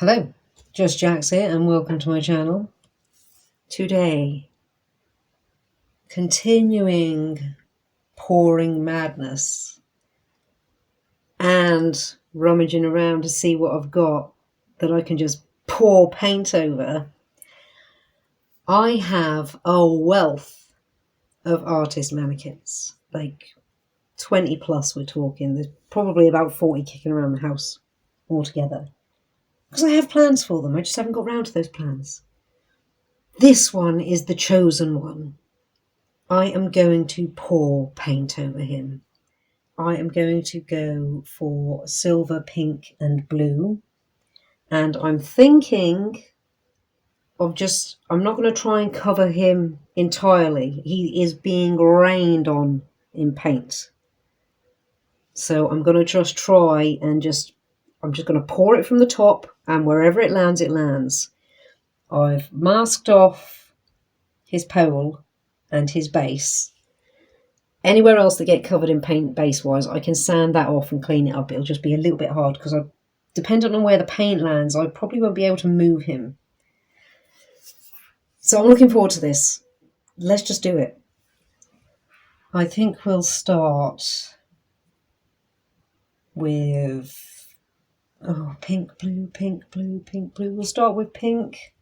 Hello, Just Jax here and welcome to my channel. Today, continuing pouring madness and rummaging around to see what I've got that I can just pour paint over. I have a wealth of artist mannequins, like 20 plus we're talking. There's probably about 40 kicking around the house altogether. Because I have plans for them, I just haven't got round to those plans. This one is the chosen one. I am going to pour paint over him. I am going to go for silver, pink and blue. And I'm thinking of I'm not going to try and cover him entirely. He is being rained on in paint. So I'm going to just try and I'm just going to pour it from the top, and wherever it lands, it lands. I've masked off his pole and his base. Anywhere else that get covered in paint base-wise, I can sand that off and clean it up. It'll just be a little bit hard because depending on where the paint lands, I probably won't be able to move him. So I'm looking forward to this. Let's just do it. I think we'll start with pink, blue, pink, blue, pink, blue. We'll start with pink.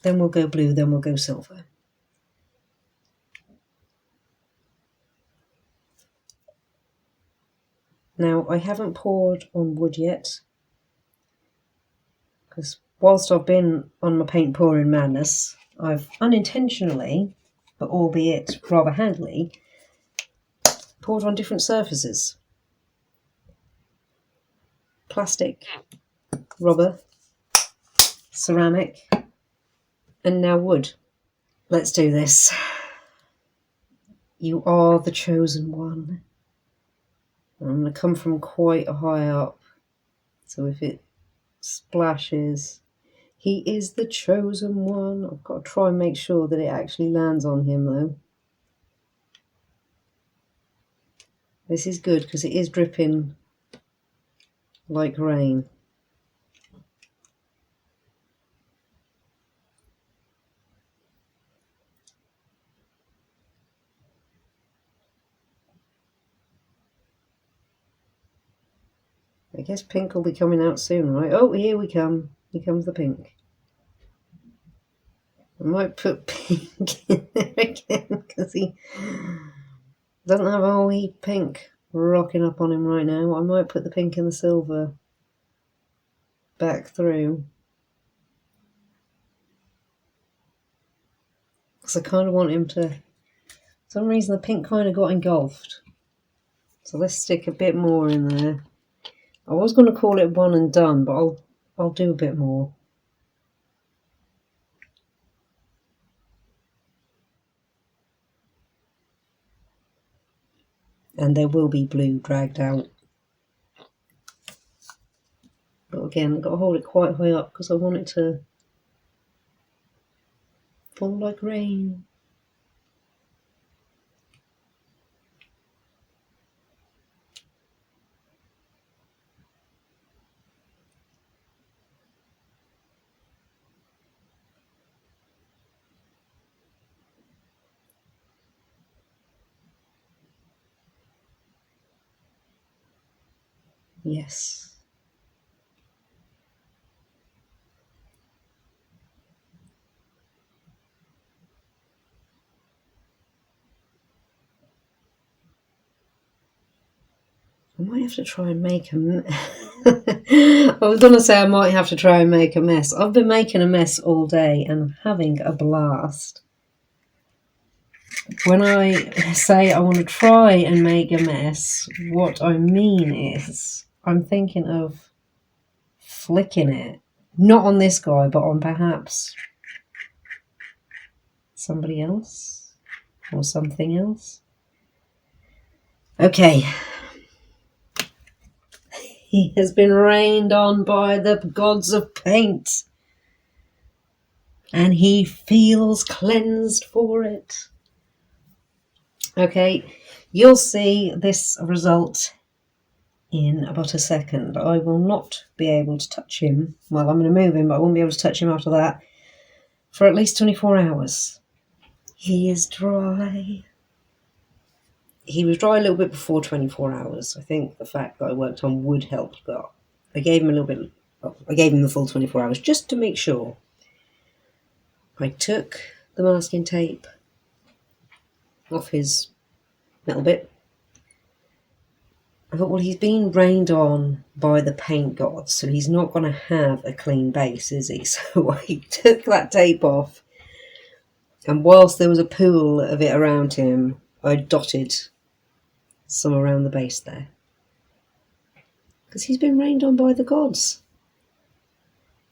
Then we'll go blue, then we'll go silver. Now, I haven't poured on wood yet, because whilst I've been on my paint pouring madness, I've unintentionally, but albeit rather handily, poured on different surfaces. Plastic, rubber, ceramic, and now wood. Let's do this. You are the chosen one. I'm going to come from quite high up, so if it splashes, he is the chosen one. I've got to try and make sure that it actually lands on him though. This is good because it is dripping like rain. I guess pink will be coming out soon, right? Oh, here we come. Here comes the pink. I might put pink in there again because he doesn't have a whole heap pink rocking up on him right now. I might put the pink and the silver back through, because I kind of want him to, for some reason the pink kind of got engulfed. So let's stick a bit more in there. I was going to call it one and done, but I'll do a bit more. And there will be blue dragged out. But again, I've got to hold it quite high up because I want it to fall like rain. Yes. I might have to try and make a I was going to say I might have to try and make a mess. I've been making a mess all day and having a blast. When I say I want to try and make a mess, what I mean is I'm thinking of flicking it. Not on this guy, but on perhaps somebody else or something else. Okay. He has been rained on by the gods of paint, and he feels cleansed for it. Okay, you'll see this result in about a second. I will not be able to touch him. Well, I'm going to move him, but I won't be able to touch him after that for at least 24 hours. He is dry. He was dry a little bit before 24 hours. I think the fact that I worked on wood helped, but I gave him a little bit. I gave him the full 24 hours just to make sure. I took the masking tape off his metal bit. I thought, well, he's been rained on by the paint gods, so he's not going to have a clean base, is he? So I took that tape off, and whilst there was a pool of it around him, I dotted some around the base there. Because he's been rained on by the gods.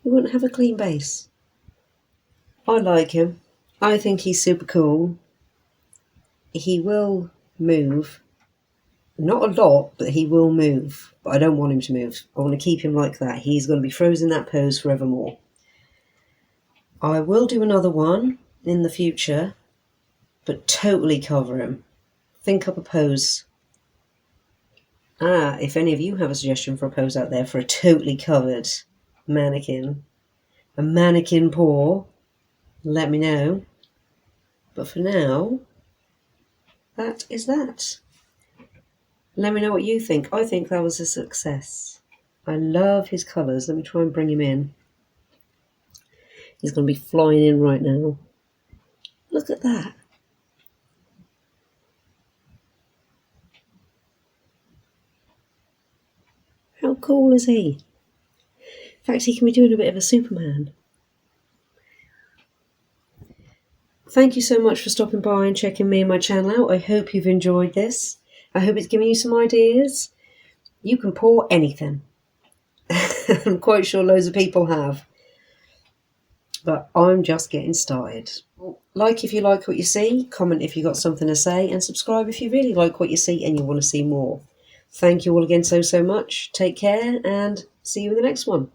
He wouldn't have a clean base. I like him. I think he's super cool. He will move. Not a lot, but he will move. But I don't want him to move. I want to keep him like that. He's going to be frozen in that pose forevermore. I will do another one in the future, but totally cover him. Think up a pose. If any of you have a suggestion for a pose out there for a totally covered mannequin, a mannequin paw, let me know. But for now, that is that. Let me know what you think. I think that was a success. I love his colours. Let me try and bring him in. He's going to be flying in right now. Look at that. How cool is he? In fact, he can be doing a bit of a Superman. Thank you so much for stopping by and checking me and my channel out. I hope you've enjoyed this. I hope it's given you some ideas. You can pour anything. I'm quite sure loads of people have. But I'm just getting started. Like if you like what you see, comment if you've got something to say, and subscribe if you really like what you see and you want to see more. Thank you all again so much. Take care and see you in the next one.